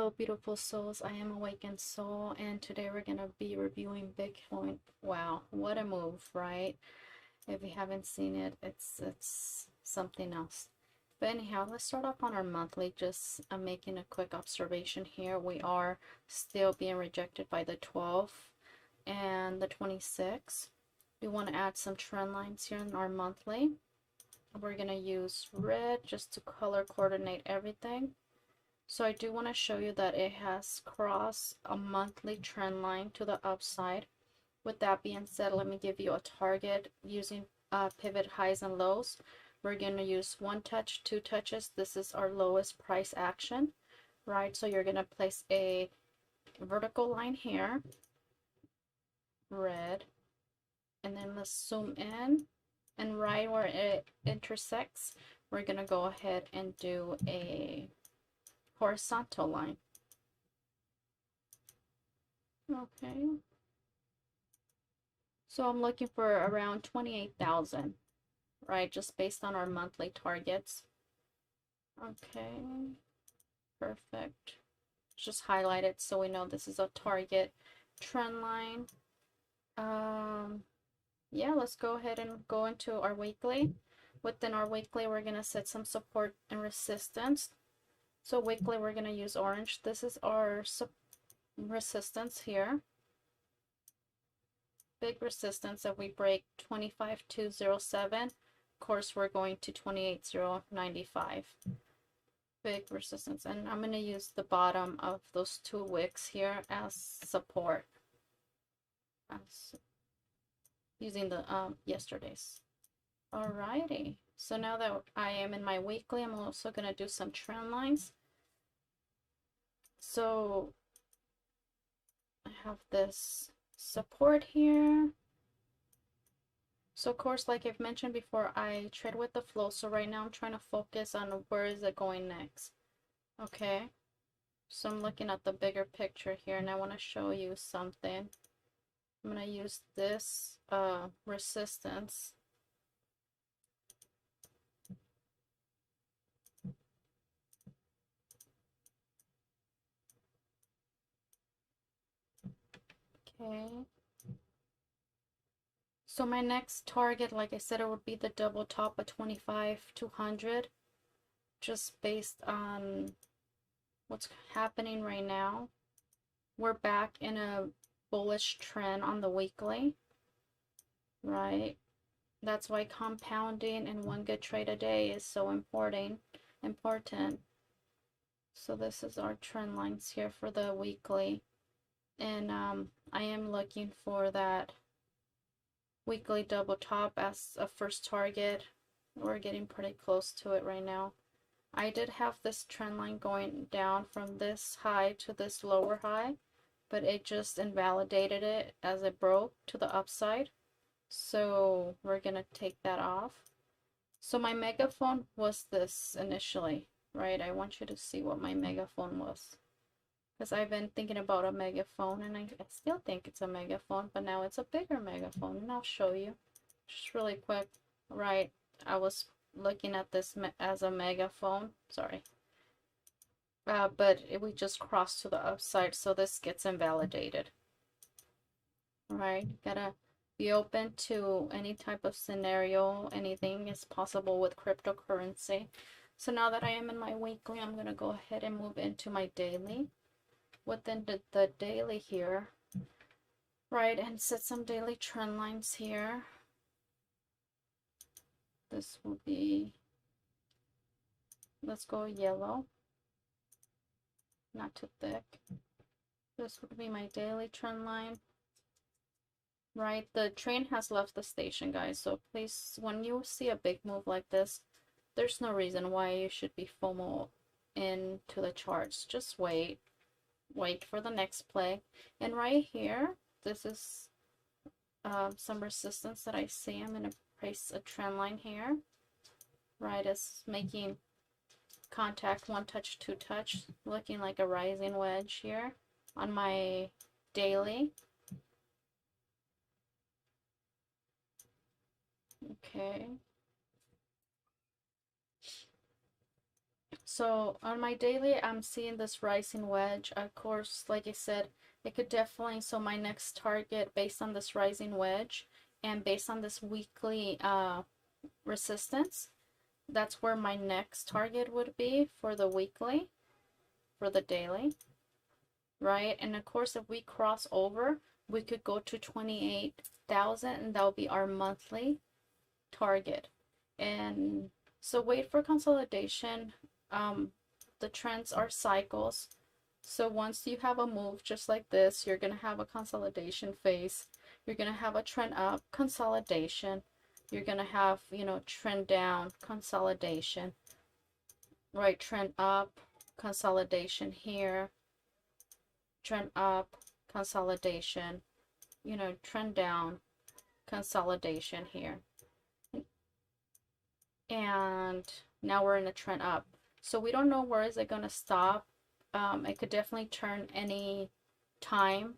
Hello, beautiful souls. I am Awakened Soul, and today we're going to be reviewing Bitcoin. Wow, what a move, right? If you haven't seen it, it's something else. But anyhow, let's start off on our monthly. Just I'm making a quick observation here. We are still being rejected by the 12 and the 26. We want to add some trend lines here in our monthly. We're going to use red just to color coordinate everything. So I do want to show you that it has crossed a monthly trend line to the upside. With that being said, let me give you a target using pivot highs and lows. We're going to use one touch, two touches. This is our lowest price action, right? So you're going to place a vertical line here, red, and then let's zoom in, and right where it intersects, we're going to go ahead and do a horizontal line. Okay. So I'm looking for around 28,000, right? Just based on our monthly targets. Okay. Perfect. Just highlight it so we know this is a target trend line. Yeah, let's go ahead and go into our weekly. Within our weekly, we're going to set some support and resistance. So weekly, we're going to use orange. This is our resistance here. Big resistance. If we break 25207, of course we're going to 28095. Big resistance, and I'm going to use the bottom of those two wicks here as support, using the yesterday's. Alrighty, so now that I am in my weekly, I'm also going to do some trend lines. So I have this support here. So of course, like I've mentioned before, I trade with the flow. So right now I'm trying to focus on where is it going next. Okay. So I'm looking at the bigger picture here, and I want to show you something. I'm going to use this resistance. Okay. So my next target, like I said, it would be the double top of 25,200, just based on what's happening right now. We're back in a bullish trend on the weekly, right? That's why compounding and one good trade a day is so important. So this is our trend lines here for the weekly. And I am looking for that weekly double top as a first target. We're getting pretty close to it right now. I did have this trend line going down from this high to this lower high, but it just invalidated it as it broke to the upside. So we're gonna take that off. So my megaphone was this initially, right? I want you to see what my megaphone was, because I've been thinking about a megaphone, and I still think it's a megaphone, but now it's a bigger megaphone, and I'll show you just really quick. Right, I was looking at this as a megaphone, sorry, but we just crossed to the upside, so this gets invalidated. Right, gotta be open to any type of scenario. Anything is possible with cryptocurrency. So now that I am in my weekly, I'm gonna go ahead and move into my daily. Within the daily here, right, and set some daily trend lines here. This will be, let's go yellow, not too thick. This would be my daily trend line. Right, the train has left the station, guys, so please, when you see a big move like this, there's no reason why you should be FOMO into the charts. Just wait for the next play. And right here, this is some resistance that I see. I'm going to place a trend line here. Right, it's making contact, one touch, two touch, looking like a rising wedge here on my daily. Okay. So on my daily, I'm seeing this rising wedge. Of course, like I said, it could definitely, so my next target based on this rising wedge and based on this weekly resistance, that's where my next target would be for the weekly, for the daily, right? And of course, if we cross over, we could go to 28,000 and that would be our monthly target. And so wait for consolidation. The trends are cycles. So once you have a move just like this, you're going to have a consolidation phase. You're going to have a trend up, consolidation. You're going to have, you know, trend down, consolidation. Right, trend up, consolidation here. Trend up, consolidation. You know, trend down, consolidation here. And now we're in a trend up. So we don't know where is it going to stop. It could definitely turn any time.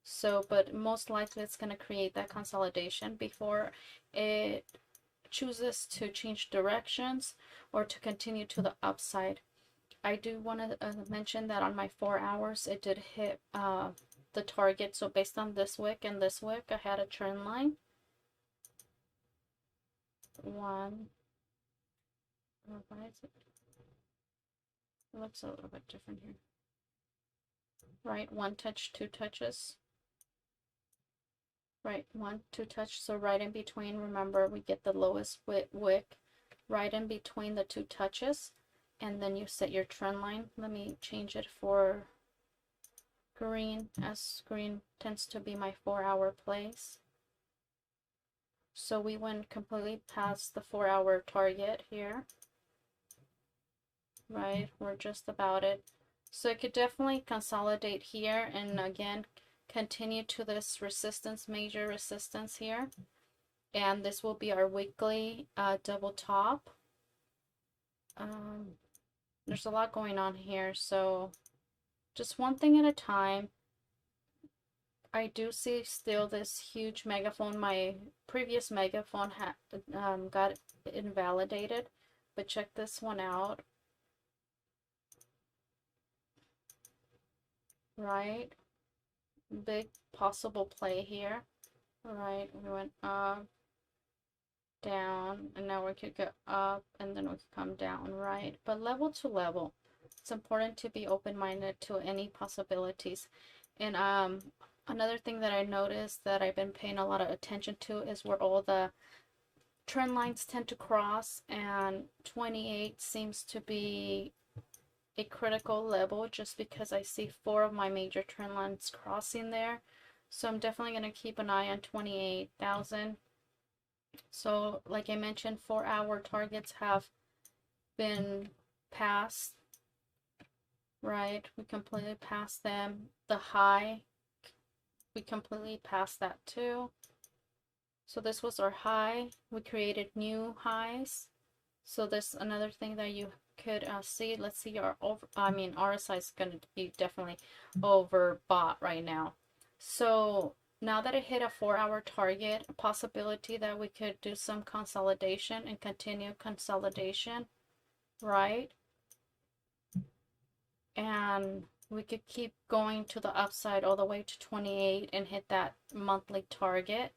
So, but most likely it's going to create that consolidation before it chooses to change directions or to continue to the upside. I do want to mention that on my 4 hours, it did hit the target. So based on this wick and this wick, I had a trend line. One. Why is it? It looks a little bit different here. Right, one touch, two touches. Right, one, two touch. So right in between, remember we get the lowest wick right in between the two touches. And then you set your trend line. Let me change it for green, as green tends to be my 4 hour place. So we went completely past the 4 hour target here. Right, we're just about it. So it could definitely consolidate here and again continue to this resistance, major resistance here. And this will be our weekly double top. There's a lot going on here, so just one thing at a time. I do see still this huge megaphone. My previous megaphone got invalidated, but check this one out. Right, big possible play here. All right, we went up, down, and now we could go up and then we could come down, right? But level to level, it's important to be open-minded to any possibilities. And another thing that I noticed that I've been paying a lot of attention to is where all the trend lines tend to cross, and 28 seems to be a critical level just because I see 4 of my major trend lines crossing there. So I'm definitely going to keep an eye on 28,000. So like I mentioned, 4 hour targets have been passed, right? We completely passed them. The high, we completely passed that too. So this was our high. We created new highs. So this another thing that you could see. Let's see our RSI is going to be definitely overbought right now. So now that it hit a 4 hour target, a possibility that we could do some consolidation and continue consolidation, right? And we could keep going to the upside all the way to 28 and hit that monthly target,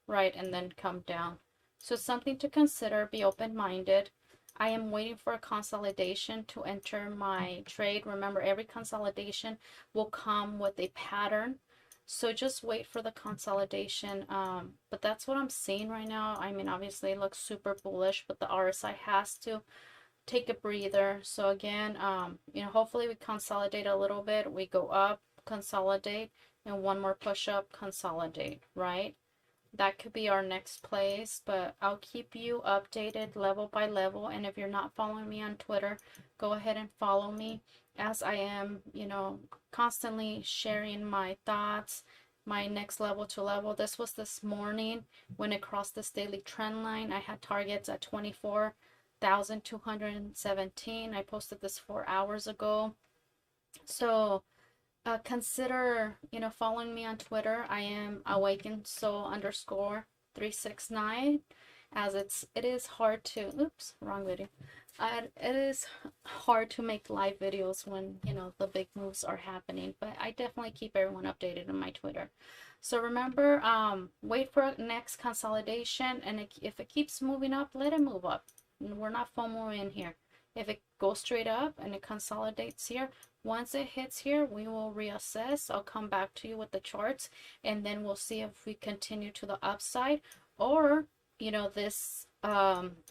right? And then come down. So something to consider, be open-minded. I am waiting for a consolidation to enter my trade. Remember, every consolidation will come with a pattern. So just wait for the consolidation. But that's what I'm seeing right now. I mean, obviously it looks super bullish, but the RSI has to take a breather. So again, you know, hopefully we consolidate a little bit. We go up, consolidate, and one more push up, consolidate, right? That could be our next place, but I'll keep you updated level by level. And if you're not following me on Twitter, go ahead and follow me, as I am, you know, constantly sharing my thoughts, my next level to level. This was this morning when it crossed this daily trend line. I had targets at 24,217. I posted this 4 hours ago. So consider, you know, following me on Twitter. I am awakensoul_369, as it is hard to, oops, wrong video. It is hard to make live videos when, you know, the big moves are happening, but I definitely keep everyone updated on my Twitter. So remember, wait for next consolidation, and if it keeps moving up, let it move up. We're not FOMO in here. If it goes straight up and it consolidates here, once it hits here, we will reassess. I'll come back to you with the charts, and then we'll see if we continue to the upside, or, you know, this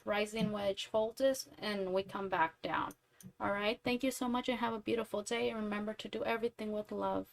rising wedge holds us and we come back down. All right. Thank you so much and have a beautiful day. And remember to do everything with love.